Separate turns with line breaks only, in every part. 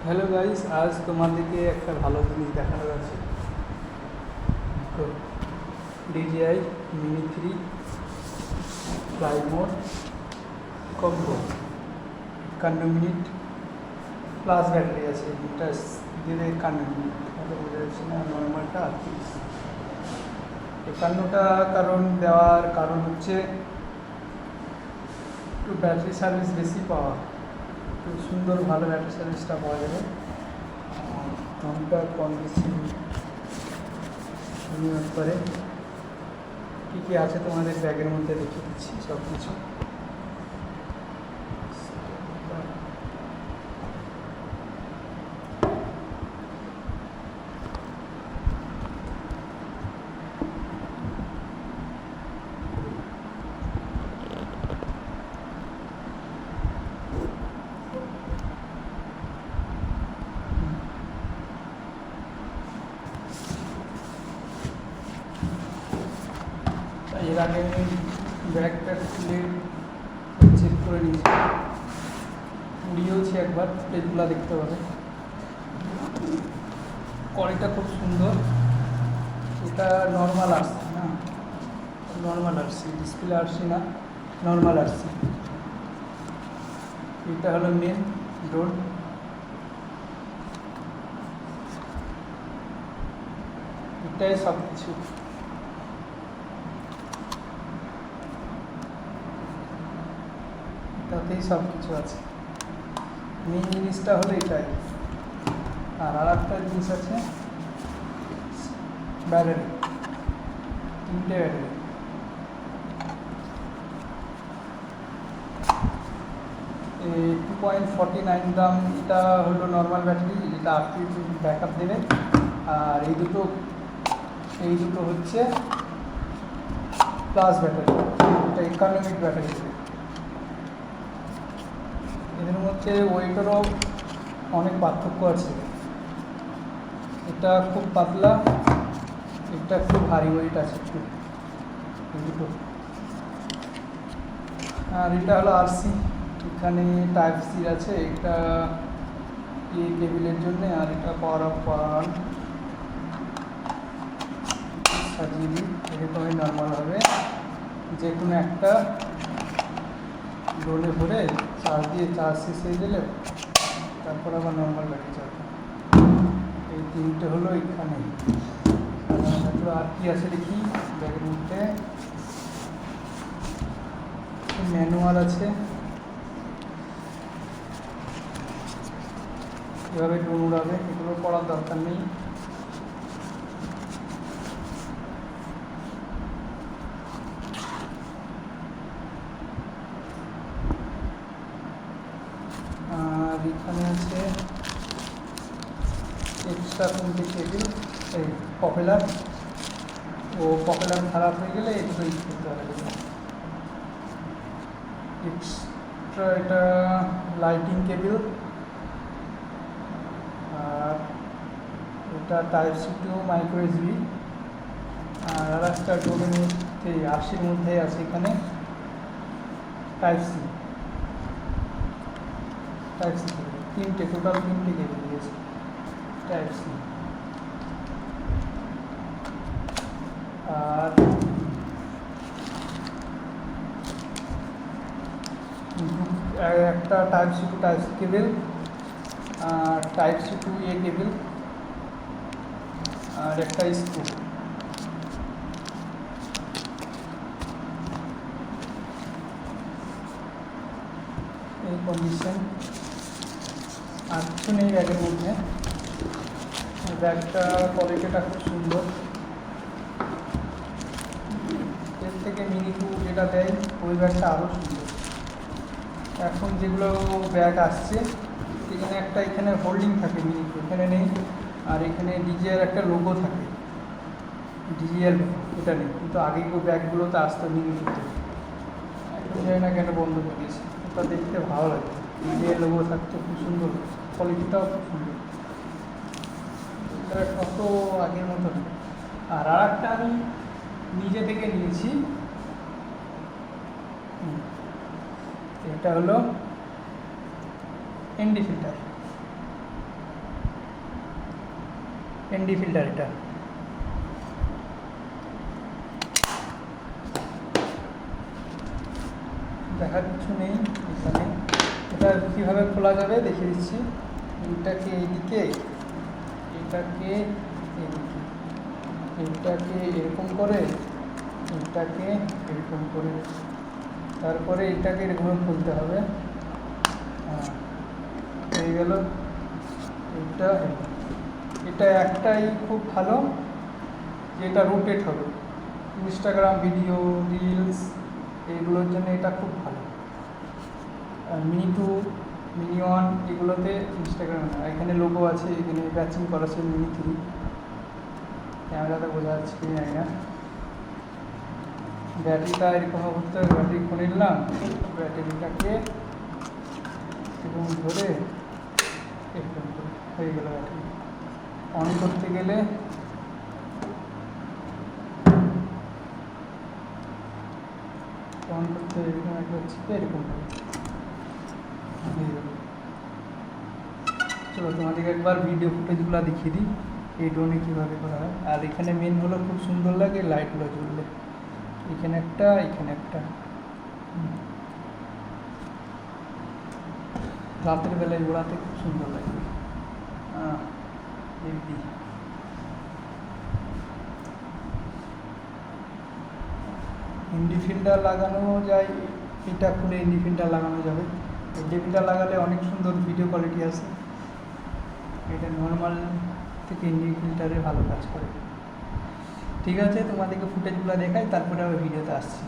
Hello guys, আজ তোমাদেরকে একটা ভালো জিনিস দেখানো আছে। তো DJI mini 3 fly mode combo 51 minute plus battery আছে। এটা দিনে 51 মিনিট, তাহলে বোঝা যাচ্ছে না নর্মালটা 30। 51টা কারণ দেওয়ার কারণ হচ্ছে একটু ব্যাটারি সার্ভিস বেশি পাওয়া, খুব সুন্দর ভালো ব্যাটারি সার্ভিসটা পাওয়া যাবে। ঘন্টা কম বেশি বিনিয়োগ করে। কী কী আছে তোমাদের ব্যাগের মধ্যে রেখে দিচ্ছি সব কিছু। এর আগে আমি ব্যাগটা খুলে চেক করে নিয়েছি, উড়িয়েওছি একবার, ফুটেজগুলো দেখতে পাবে। কোয়ালিটিটা খুব সুন্দর। এটা নর্মাল আসছে না, নর্মাল আসছে, ডিসপ্লে আসছে না, নর্মাল আসছে। এটা হলো মেন ড্রোন। এটাই সব কিছু। তাতেই সব কিছু আছে। মেন জিনিসটা হলো এটাই। আর একটা জিনিস আছে, ব্যাটারি, 3টে ব্যাটারি। এই 2.49 দাম। এটা হলো নর্মাল ব্যাটারি, এটা 8 ব্যাকআপ দেবে। আর এই দুটো হচ্ছে প্লাস ব্যাটারি, এটা 51 ব্যাটারি দেবে। এদের মধ্যে ওয়েটেরও অনেক পার্থক্য আছে। এটা খুব পাতলা, এটা খুব ভারী ওয়েট আছে একটু, এই দুটো। আর এটা হলো RC, এখানে টাইপ সি আছে, এটা এই কেবিলের জন্য। আর এটা পাওয়ার অফ পাওয়ার সাজিয়ে দিই এরকমই নর্মালভাবে। যে কোনো একটা ড্রোনে ভরে চার্জ দিয়ে চার্জ শেষ হয়ে গেলে তারপর আবার নর্মাল ব্যাটারি চালাতে। এই 3টে হলো এখানে। আর কি আছে দেখি ব্যাগের মধ্যে। ম্যানুয়াল আছে, কীভাবে ড্রোন উড়াবে, এগুলো পড়ার দরকার নেই। আর এখানে আছে এক্সট্রা 3টে কেবিল। এই পপুলার খারাপ হয়ে গেলে এগুলো ইউজ করতে হবে। এক্সট্রা এটা লাইটিং কেবিল। আর এটা type C to micro USB। আর একটা ড্রোনের মধ্যে 80-র মধ্যে আছে এখানে টাইপ সি কেবিল। টোটাল 3টে কেবিল দিয়েছে টাইপ সি। আর একটা টাইপ সি টু কেবিল, আর type C to A cable, আর একটা স্ক্রু। এই কন্ডিশন। আর কিছু নেই ব্যাগের মধ্যে। ব্যাগটা কোয়ালিটিটা খুব সুন্দর। এর থেকে মিনি 2 যেটা দেয় ওই ব্যাগটা আরও সুন্দর। এখন যেগুলো ব্যাগ আসছে এখানে এখানে হোল্ডিং থাকে, মিনি 2 এখানে নেই। আর এখানে DJI একটা লোগো থাকে, DJI এটা নেই। কিন্তু আগে ব্যাগগুলোতে আসতো মিনি 2তে, এখন জানি না কেন বন্ধ করে দিয়েছে। ওটা দেখতে ভালো লাগে, DJI লোগো থাকতো, খুব সুন্দর, কোয়ালিটিটাও খুব সুন্দর। এটা কত আগের মতো না। আর একটা আমি নিজে থেকে নিয়েছি, এটা হলো ND ফিল্টার। এনডি ফিল্টার এটা। দেখার কিছু নেই এখানে। এটা কীভাবে খোলা যাবে দেখিয়ে দিচ্ছি। এটাকে এইদিকে, এটাকে এদিকে, এটাকে এরকম করে, এটাকে এরকম করে, তারপরে এটাকে এরকম খুলতে হবে। হ্যাঁ, হয়ে গেল। এটা একটাই খুব ভালো, যে এটা রোটেট হবে। ইনস্টাগ্রাম ভিডিও, রিলস এইগুলোর জন্য এটা খুব ভালো। মিনি 2, মিনি 1 এগুলোতে ইনস্টাগ্রাম, এখানে লোগো আছে, এখানে ব্যাচিং করা আছে মিনি 3। ক্যামেরাতে বোঝা যাচ্ছে কি জানি না। ব্যাটারিটা এরকম করতে হবে, ব্যাটারি খুলে নিলাম, ব্যাটারিটাকে এরকম ধরে এরকম করে হয়ে গেল ব্যাটারি। অন করতে গেলে অন করতে এরকম একবার চিপে এরকম হবে। চলো তোমাদেরকে একবার ভিডিও ফুটেজগুলো দেখিয়ে দিই এই ড্রোনে কীভাবে করা হয়। আর এখানে মেন হলো খুব সুন্দর লাগে লাইটগুলো জ্বললে, এখানে একটা, এখানে একটা। রাতের বেলায় ওড়াতে খুব সুন্দর লাগে। এনডি ফিল্টার লাগানো যায়, এটা খুলে এনডি ফিল্টার লাগানো যাবে। এনডি ফিল্টার লাগালে অনেক সুন্দর ভিডিও কোয়ালিটি আসে। এটা নর্মাল থেকে এনডি ফিল্টারে ভালো কাজ করে। ঠিক আছে, তোমাদেরকে ফুটেজগুলো দেখাই, তারপরে আবার ভিডিওতে আসছি।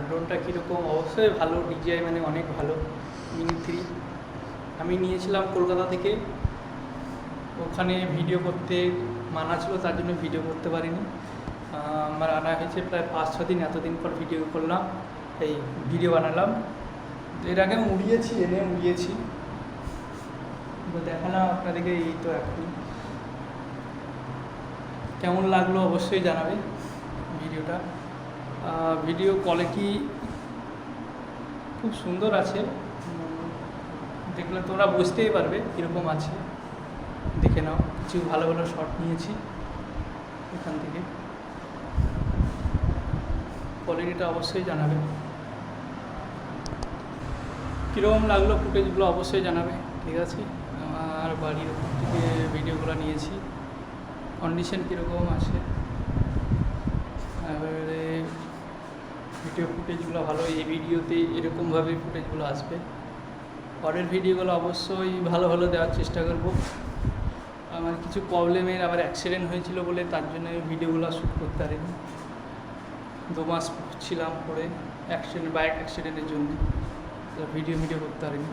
ড্রোনটা কীরকম, অবশ্যই ভালো, ডিজিআই মানে অনেক ভালো। মিনি 3 আমি নিয়েছিলাম কলকাতা থেকে, ওখানে ভিডিও করতে মানা ছিল, তার জন্য ভিডিও করতে পারিনি। আমার আনা হয়েছে প্রায় 5-6 দিন, এতদিন পর ভিডিও করলাম, এই ভিডিও বানালাম। এর আগে উড়িয়েছি, এনে উড়িয়েছি, দেখালাম আপনাদেরকে। এই তো এখন কেমন লাগলো অবশ্যই জানাবে ভিডিওটা। ভিডিও কোয়ালিটি খুব সুন্দর আছে, দেখলে তোমরা বুঝতেই পারবে কীরকম আছে। দেখে নাও, কিছু ভালো ভালো শট নিয়েছি এখান থেকে, কোয়ালিটিটা অবশ্যই জানাবে। কীরকম লাগলো ফুটেজগুলো অবশ্যই জানাবে। ঠিক আছে, আমার বাড়ির থেকে ভিডিওগুলো নিয়েছি, কন্ডিশন কীরকম আছে। এবারে ভিডিও ফুটেজগুলো ভালো, এই ভিডিওতে এরকমভাবে ফুটেজগুলো আসবে। পরের ভিডিওগুলো অবশ্যই ভালো ভালো দেওয়ার চেষ্টা করব। আমার কিছু প্রবলেমের আবার অ্যাক্সিডেন্ট হয়েছিল বলে তার জন্য ভিডিওগুলো শ্যুট করতে পারিনি। 2 মাস ছিলাম পরে বাইক অ্যাক্সিডেন্টের জন্য ভিডিও করতে পারিনি।